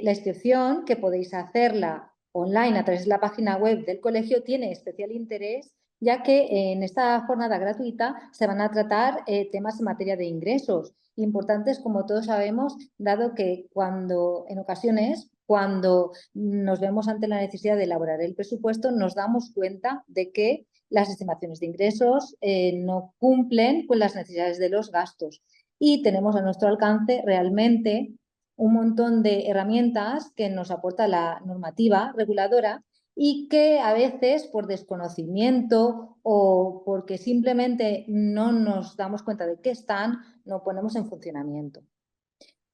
La inscripción, que podéis hacerla online a través de la página web del colegio, tiene especial interés, ya que en esta jornada gratuita se van a tratar temas en materia de ingresos, importantes, como todos sabemos, dado que en ocasiones, cuando nos vemos ante la necesidad de elaborar el presupuesto, nos damos cuenta de que las estimaciones de ingresos no cumplen con las necesidades de los gastos y tenemos a nuestro alcance realmente un montón de herramientas que nos aporta la normativa reguladora y que a veces por desconocimiento o porque simplemente no nos damos cuenta de que están, no ponemos en funcionamiento.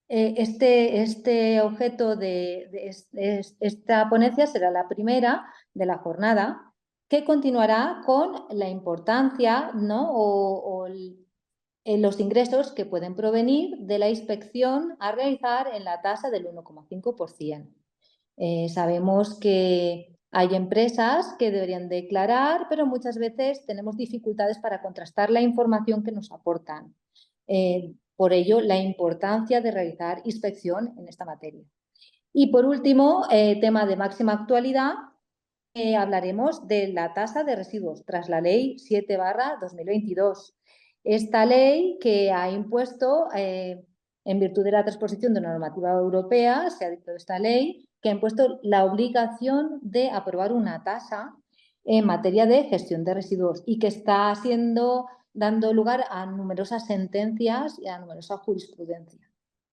Este objeto esta ponencia será la primera de la jornada, que continuará con la importancia, ¿no? Los ingresos que pueden provenir de la inspección a realizar en la tasa del 1,5%. Sabemos que hay empresas que deberían declarar, pero muchas veces tenemos dificultades para contrastar la información que nos aportan. Por ello, la importancia de realizar inspección en esta materia. Y por último, tema de máxima actualidad, hablaremos de la tasa de residuos tras la Ley 7/2022. Esta ley que ha impuesto, en virtud de la transposición de una normativa europea, se ha dictado esta ley, que ha impuesto la obligación de aprobar una tasa en materia de gestión de residuos y que está dando lugar a numerosas sentencias y a numerosa jurisprudencia.